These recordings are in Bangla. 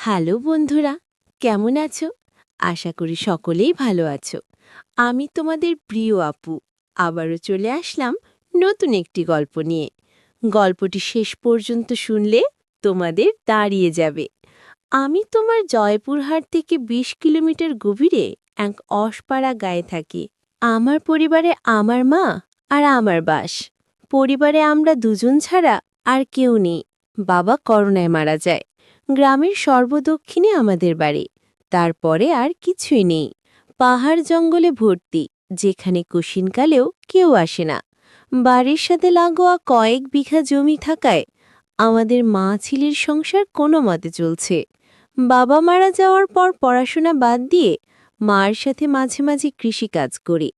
হ্যালো বন্ধুরা, কেমন আছো? আশা করি সকলেই ভালো আছো। আমি তোমাদের প্রিয় আপু আবারও চলে আসলাম নতুন একটি গল্প নিয়ে। গল্পটি শেষ পর্যন্ত শুনলে তোমাদের দাঁড়িয়ে যাবে। আমি তোমার জয়পুরহাট থেকে ২০ কিলোমিটার গভীরে এক অসপাড়া গায়ে থাকি। আমার পরিবারে আমার মা আর আমার বাস। পরিবারে আমরা দুজন ছাড়া আর কেউ নেই। বাবা করোনায় মারা যায়। গ্রামের সর্বদক্ষিণে আমাদের বাড়ি। তারপরে আর কিছুই নেই। পাহাড় জঙ্গলে ভর্তি, যেখানে কশিনকালেও কেউ আসে না। বাড়ির সাথে লাগোয়া কয়েক বিঘা জমি থাকায় আমাদের মা ছেলের সংসার কোনো মতে চলছে। বাবা মারা যাওয়ার পর পড়াশোনা বাদ দিয়ে মার সাথে মাঝে মাঝে কৃষিকাজ করি।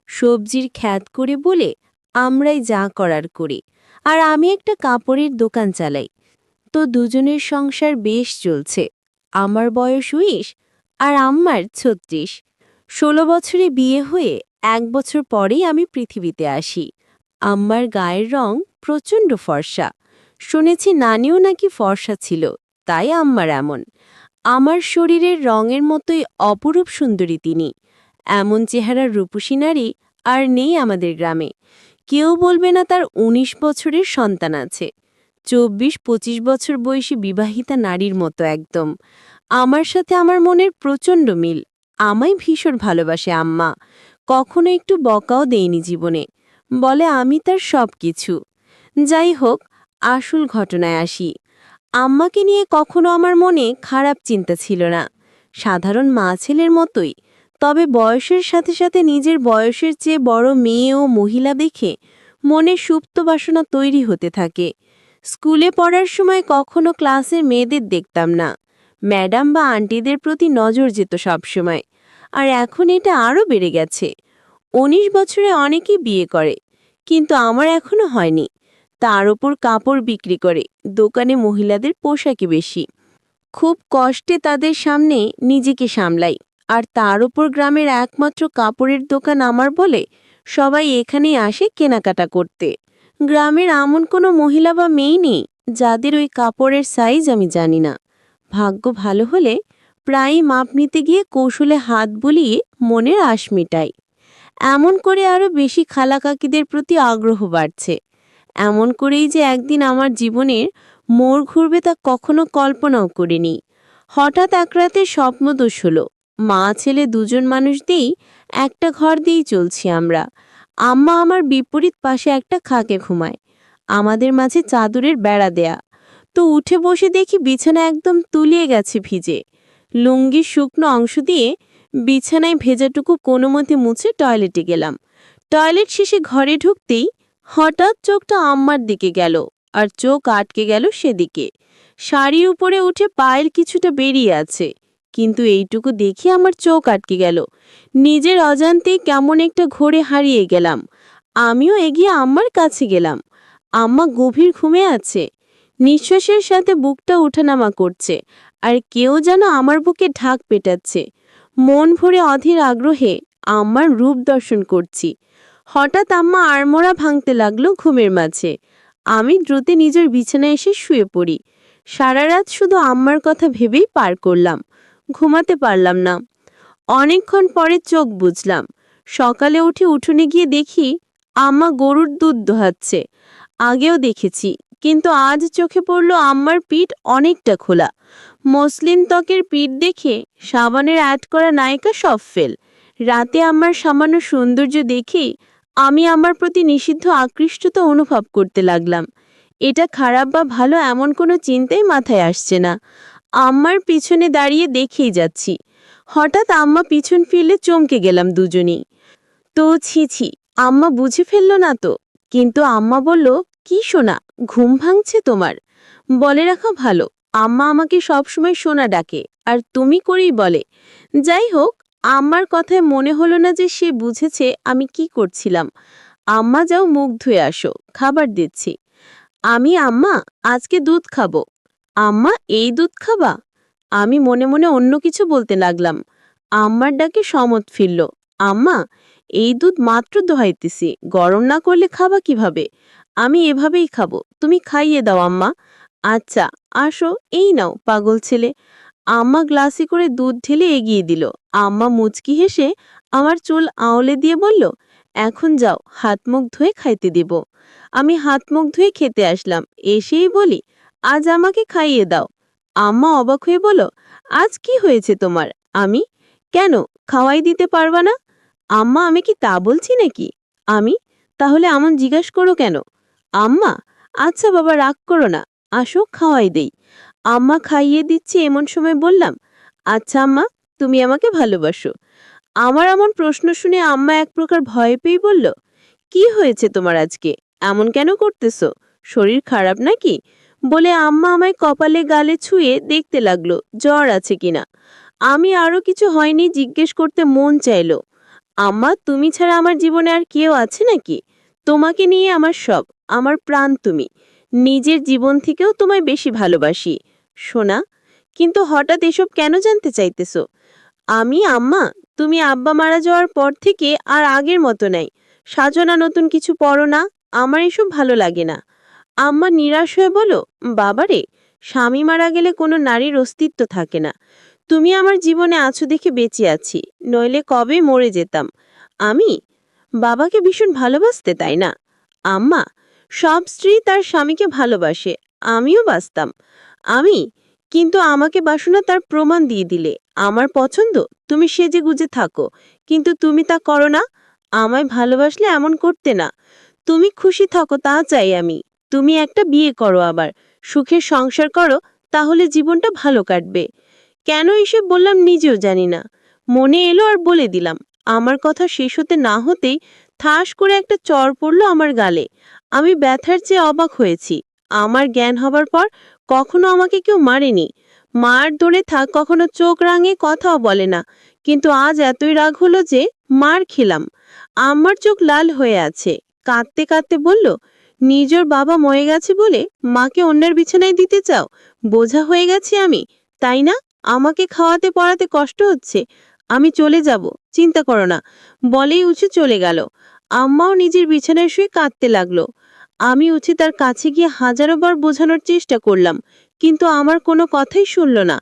সবজির খ্যাত করে বলে আমরাই যা করার করি। আর আমি একটা কাপড়ের দোকান চালাই। তো দুজনের সংসার বেশ চলছে। আমার বয়স ১৯ আর আম্মার ৩৬। ১৬ বছরে বিয়ে হয়ে ১ বছর পরেই আমি পৃথিবীতে আসি। আম্মার গায়ের রং প্রচণ্ড ফর্সা। শুনেছি নানিও নাকি ফর্সা ছিল, তাই আম্মার এমন। আমার শরীরের রঙের মতোই অপরূপ সুন্দরী তিনি। এমন চেহারার রূপসী নারী আর নেই আমাদের গ্রামে। কেউ বলবে না তার ১৯ বছরের সন্তান আছে। ২৪-২৫ বছর বয়সী বিবাহিতা নারীর মতো একদম। আমার সাথে আমার মনের প্রচণ্ড মিল। আমায় ভীষণ ভালোবাসে আম্মা। কখনো একটু বকাও দেয়নি জীবনে। বলে আমি তার সব কিছু। যাই হোক, আসল ঘটনায় আসি। আম্মাকে নিয়ে কখনো আমার মনে খারাপ চিন্তা ছিল না। সাধারণ মা ছেলের মতোই। তবে বয়সের সাথে সাথে নিজের বয়সের চেয়ে বড় মেয়ে ও মহিলা দেখে মনে সুপ্ত বাসনা তৈরি হতে থাকে। স্কুলে পড়ার সময় কখনো ক্লাসের মেয়েদের দেখতাম না। ম্যাডাম বা আন্টিদের প্রতি নজর যেত সবসময়। আর এখন এটা আরও বেড়ে গেছে। ১৯ বছরে অনেকেই বিয়ে করে, কিন্তু আমার এখনো হয়নি। তার ওপর কাপড় বিক্রি করে, দোকানে মহিলাদের পোশাকই বেশি। খুব কষ্টে তাদের সামনে নিজেকে সামলাই। আর তার ওপর গ্রামের একমাত্র কাপড়ের দোকান আমার বলে সবাই এখানেই আসে কেনাকাটা করতে। গ্রামের এমন কোনো মহিলা বা মেয়ে নেই যাদের ওই কাপড়ের সাইজ আমি জানি না। ভাগ্য ভালো হলে প্রায়ই মাপ নিতে গিয়ে কৌশলে হাত বুলিয়ে মনের আশ মেটাই। এমন করে আরও বেশি খালা কাকিদের প্রতি আগ্রহ বাড়ছে। এমন করেই যে একদিন আমার জীবনের মোড় ঘুরবে তা কখনো কল্পনাও করিনি। হঠাৎ এক রাতে স্বপ্নদোষ হলো। মা ছেলে দুজন মানুষ দিয়েই একটা ঘর দিয়েই চলছি আমরা। আম্মা আমার বিপরীত পাশে একটা খাকে ঘুমায়। আমাদের মাঝে চাদরের বেড়া দেয়া। তো উঠে বসে দেখি বিছানা একদম তুলিয়ে গেছে ভিজে। লুঙ্গির শুকনো অংশ দিয়ে বিছানায় ভেজাটুকু কোনো মতে মুছে টয়লেটে গেলাম। টয়লেট শেষে ঘরে ঢুকতেই হঠাৎ চোখটা আম্মার দিকে গেল, আর চোখ আটকে গেল সেদিকে। শাড়ি উপরে উঠে পায়ের কিছুটা বেরিয়ে আছে, কিন্তু এইটুকু দেখে আমার চোখ আটকে গেল। নিজের অজান্তেই কেমন একটা ঘোরে হারিয়ে গেলাম। আমিও এগিয়ে আম্মার কাছে গেলাম। আম্মা গভীর ঘুমে আছে। নিঃশ্বাসের সাথে বুকটা ওঠানামা করছে, আর কেউ যেন আমার বুকে ঢাক পেটাচ্ছে। মন ভরে অধীর আগ্রহে আম্মার রূপ দর্শন করছি। হঠাৎ আম্মা আড়মোড়া ভাঙতে লাগলো ঘুমের মাঝে। আমি দ্রুত নিজের বিছানায় এসে শুয়ে পড়ি। সারা রাত শুধু আম্মার কথা ভেবেই পার করলাম। ঘুমাতে পারলাম না। অনেকক্ষণ পরে চোখ বুজলাম। সকালে উঠে উঠোনে গিয়ে দেখি আম্মা গরুর দুধ দোহাচ্ছে। আগেও দেখেছি, কিন্তু আজ চোখে পড়ল আম্মার পিঠ অনেকটা খোলা। মসলিন ত্বকের পিঠ দেখে সাবানের অ্যাড করা নায়িকা সব ফেল। রাতে আম্মার সামান্য সৌন্দর্য দেখেই আমি আমার প্রতি নিষিদ্ধ আকৃষ্টতা অনুভব করতে লাগলাম। এটা খারাপ বা ভালো এমন কোনো চিন্তাই মাথায় আসছে না। আম্মার পিছনে দাঁড়িয়ে দেখেই যাচ্ছি। হঠাৎ আম্মা পিছন ফিরলে চমকে গেলাম দুজনেই। তো ছি, আম্মা বুঝে ফেলল না তো? কিন্তু আম্মা বলল, কি সোনা, ঘুম ভাঙছে তোমার? বলে রাখা ভালো, আম্মা আমাকে সবসময় সোনা ডাকে, আর তুমি করেই বলে। যাই হোক, আম্মার কথায় মনে হলো না যে সে বুঝেছে আমি কি করছিলাম। আম্মা যাও, মুখ ধুয়ে আসো, খাবার দিচ্ছি। আমি আম্মা আজকে দুধ খাবো। আম্মা এই দুধ খাবা? আমি মনে মনে অন্য কিছু বলতে লাগলাম। আম্মার ডাকে সমত ফিরল। আম্মা এই দুধ মাত্র দোহাইতেছি, গরম না করলে খাবা কিভাবে? আমি এভাবেই খাবো, তুমি খাইয়ে দাও আম্মা। আচ্ছা আসো, এই নাও পাগল ছেলে। আম্মা গ্লাসে করে দুধ ঢেলে এগিয়ে দিল। আম্মা মুচকি হেসে আমার চুল আঁওলে দিয়ে বলল, এখন যাও, হাত মুখ ধুয়ে খাইতে দেব। আমি হাত মুখ ধুয়ে খেতে আসলাম। এসেই বলি, আজ আমাকে খাইয়ে দাও। আম্মা অবাক হয়ে বলল, আজ কি হয়েছে তোমার? আমি, কেন, খাওয়াই দিতে পারবা না? আম্মা, আমি কি তা বলছি নাকি? আমি, তাহলে এমন জিজ্ঞাস করো কেন? আম্মা, আচ্ছা বাবা, রাগ করো না, আসো খাওয়াই দেই। আম্মা খাইয়ে দিচ্ছে এমন সময় বললাম, আচ্ছা আম্মা, তুমি আমাকে ভালোবাসো? আমার এমন প্রশ্ন শুনে আম্মা এক প্রকার ভয় পেয়ে বলল, কি হয়েছে তোমার আজকে? এমন কেন করতেছো? শরীর খারাপ নাকি? বলে আম্মা আমায় কপালে গালে ছুঁয়ে দেখতে লাগলো জ্বর আছে কিনা। আমি আরো কিছু হয়নি জিজ্ঞেস করতে মন চাইলো, আম্মা, তুমি ছাড়া আমার জীবনে আর কেউ আছে নাকি? তোমাকে নিয়ে আমার সব, আমার প্রাণ তুমি। নিজের জীবন থেকেও তোমায় বেশি ভালোবাসি সোনা। কিন্তু হঠাৎ এসব কেন জানতে চাইতেছো? আমি, আম্মা, তুমি আব্বা মারা যাওয়ার পর থেকে আর আগের মতো নাই। সাজনা নতুন কিছু পড়ো না, আমার এসব ভালো লাগে না। আম্মা নিরাশ হয়ে বলো, বাবারে, স্বামী মারা গেলে কোনো নারীর অস্তিত্ব থাকে না। তুমি আমার জীবনে আছো দেখে বেঁচে আছি, নইলে কবে মরে যেতাম। আমি, বাবাকে ভীষণ ভালোবাসতে তাই না? আম্মা, সব স্ত্রী তার স্বামীকে ভালোবাসে, আমিও বাসতাম। আমি, কিন্তু আমাকে বাসো না তার প্রমাণ দিয়ে দিলে। আমার পছন্দ তুমি সেজে গুজে থাকো, কিন্তু তুমি তা করো না। আমায় ভালোবাসলে এমন করতে না। তুমি খুশি থাকো তা চাই আমি। তুমি একটা বিয়ে করো, আবার সুখের সংসার করো, তাহলে জীবনটা ভালো কাটবে। কেন এসব বললাম নিজেও জানি না। মনে এলো আর বলে দিলাম। আমার কথা শেষ হতে না হতেই ঠাস করে একটা চড় পড়ল আমার গালে। আমি ব্যথার চেয়ে অবাক হয়েছি। আমার জ্ঞান হবার পর কখনো আমাকে কেউ মারেনি। মার ধরে থাক, কখনো চোখ রাঙে কথাও বলে না, কিন্তু আজ এতই রাগ হলো যে মার খেলাম। আমার চোখ লাল হয়ে আছে। কাঁদতে কাঁদতে বলল, নিজের বাবা মরে গেছে বলে মাকে অন্যের বিছানায় দিতে চাও? বোঝা হয়ে গেছি আমি, তাই না? আমাকে খাওয়াতে পড়াতে কষ্ট হচ্ছে, আমি চলে যাব, চিন্তা করো না, বলেই উঠে চলে গেল। আম্মাও নিজের বিছানায় শুয়ে কাঁদতে লাগলো। আমি উঠে তার কাছে গিয়ে হাজারো বার বোঝানোর চেষ্টা করলাম, কিন্তু আমার কোনো কথাই শুনল না।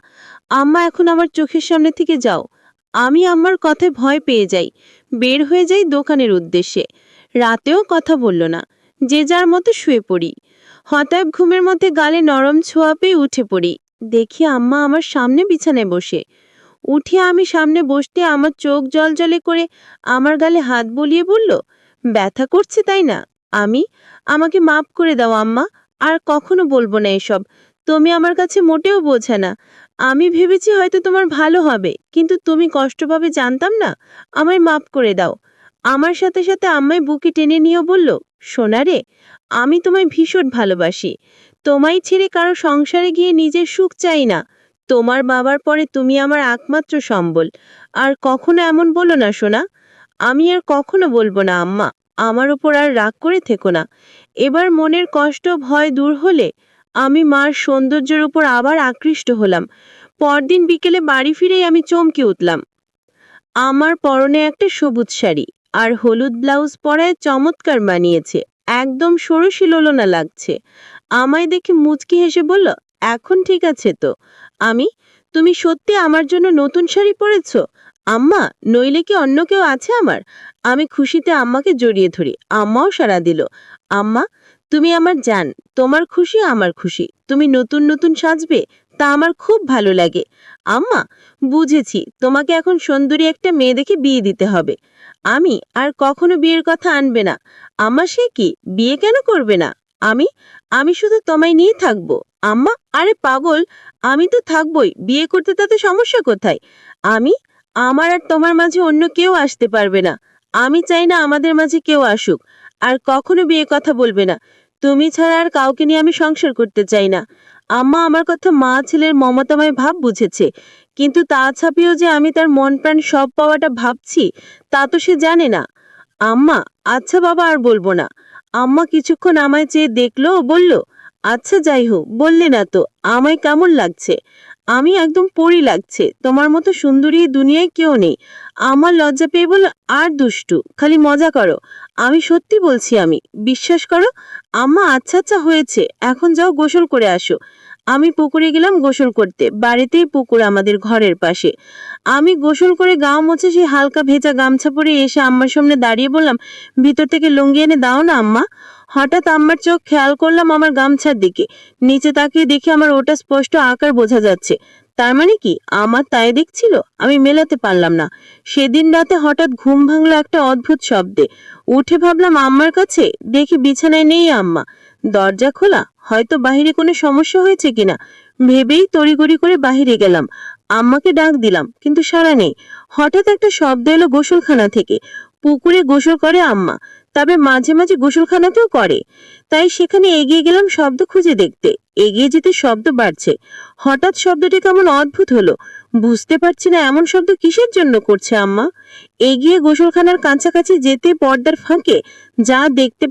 আম্মা, এখন আমার চোখের সামনে থেকে যাও। আমি আম্মার কথায় ভয় পেয়ে যাই, বের হয়ে যাই দোকানের উদ্দেশ্যে। রাতেও কথা বলল না, যে যার মতো শুয়ে পড়ি। হঠাৎ ঘুমের মধ্যে গালে নরম ছোঁয়া পেয়ে উঠে পড়ি। দেখি আম্মা আমার সামনে বিছানায় বসে। উঠে আমি সামনে বসতে আমার চোখ জলজলে করে আমার গালে হাত বুলিয়ে বলল, ব্যথা করছে তাই না? আমি, আমাকে মাফ করে দাও আম্মা, আর কখনো বলবো না এসব। তুমি আমার কাছে মোটেও বোঝা না। আমি ভেবেছি হয়তো তোমার ভালো হবে, কিন্তু তুমি কষ্ট পাবে জানতাম না। আমায় মাফ করে দাও। আমার সাথে সাথে আম্মায় বুকে টেনে নিয়ে বলল, সোনা রে, আমি তোমায় ভীষণ ভালোবাসি। তোমায় ছেড়ে কারো সংসারে গিয়ে নিজের সুখ চাই না। তোমার বাবার পরে তুমি আমার একমাত্র সম্বল। আর কখনো এমন বলো না সোনা। আমি আর কখনো বলবো না আম্মা। আমার উপর আর রাগ করে থেকো না। এবার মনের কষ্ট ভয় দূর হলে আমি মার সৌন্দর্যের উপর আবার আকৃষ্ট হলাম। পরদিন বিকেলে বাড়ি ফিরেই আমি চমকে উঠলাম। আমার পরনে একটা সবুজ শাড়ি আর হলুদ ব্লাউজ পরায় চমৎকার মানিয়েছে, একদম সরসিলোলনা লাগছে। আমায় দেখে মুচকি হেসে বলল, এখন ঠিক আছে তো? আমি, তুমি সত্যি আমার জন্য নতুন শাড়ি পরেছ? আম্মা, নইলে কি অন্য কেউ আছে আমার? আমি খুশিতে আম্মাকে জড়িয়ে ধরি। আম্মাও সাড়া দিল। আম্মা, তুমি আমার জান, তোমার খুশি আমার খুশি। তুমি নতুন নতুন সাজবে, তা আমার খুব ভালো লাগে। আম্মা, বুঝেছি, তোমাকে এখন সুন্দরী একটা মেয়ে দেখে বিয়ে দিতে হবে। আমি, আর কখনো বিয়ের কথা আনবে না। আম্মা, সে কি, বিয়ে কেন করবে না? আমি, আমি শুধু তোমায় নিয়ে থাকবো। আম্মা, আরে পাগল, আমি তো থাকবই, বিয়ে করতে তাতে সমস্যা কোথায়? আমি, আমার আর তোমার মাঝে অন্য কেউ আসতে পারবে না। আমি চাই না আমাদের মাঝে কেউ আসুক। আর কখনো বিয়ে কথা বলবে না। তুমি ছাড়া আর কাউকে নিয়ে আমি সংসার করতে চাই না। আম্মা আমার কথা মা ছেলের মমতাময় ভাব বুঝেছে, কিন্তু তা ছাপিয়েও যে আমি তার মন প্রাণ সব পাওয়াটা ভাবছি, তা তো সে জানে না। আম্মা, আচ্ছা বাবা, আর বলবো না। আম্মা কিছুক্ষণ আমায় চেয়ে দেখলো ও বলল, আচ্ছা যাই হোক, বললে না তো আমায় কেমন লাগছে? আমি একদম পরী লাগছে, তোমার মতো সুন্দরী এই দুনিয়ায় কেউ নেই। আমার লজ্জা পেয়ে বলল, আর দুষ্টু, খালি মজা করো। আমি সত্যি বলছি, আমি, বিশ্বাস করো। আম্মা, আচ্ছা আচ্ছা হয়েছে, এখন যাও গোসল করে আসো। আমি পুকুরে গেলাম গোসল করতে। বাড়িতেই পুকুর আমাদের ঘরের পাশে। আমি গোসল করে গা মুছে সেই হালকা ভেজা গামছা পরে এসে আম্মার সামনে দাঁড়িয়ে বললাম, ভিতর থেকে লুঙ্গি এনে দাও না আম্মা। হঠাৎ আম্মার চোখ খেয়াল করলাম আমার গামছার দিকে। নিচে তাকিয়ে দেখি আমার ওটা স্পষ্ট আকার বোঝা যাচ্ছে। তার মানে কি আমার তাই দেখছিল? আমি মেলাতে পারলাম না। সেদিন রাতে হঠাৎ ঘুম ভাঙলো একটা অদ্ভুত শব্দে। উঠে ভাবলাম আম্মার কাছে, দেখি বিছানায় নেই আম্মা। দরজা খোলা, হয়তো বাহিরে কোনো সমস্যা হয়েছে কিনা ভেবেই তড়িঘড়ি করে বাহিরে গেলাম। আম্মাকে ডাক দিলাম, কিন্তু সাড়া নেই। হঠাৎ একটা শব্দ এলো গোসলখানা থেকে। পুকুরে গোসল করে আম্মা, তবে মাঝে মাঝে গোসলখানাতেও করে। তাই সেখানে এগিয়ে গেলাম শব্দ খুঁজে দেখতে। এগিয়ে যেতে শব্দ বাড়ছে। হঠাৎ শব্দটি কেমন অদ্ভুত হলো। বুঝতে পারছি না এমন শব্দ কিসের জন্য করছে আম্মা। এগিয়ে গোসলখানার কাছাকাছি যেতে পর্দার ফাঁকে যা দেখতে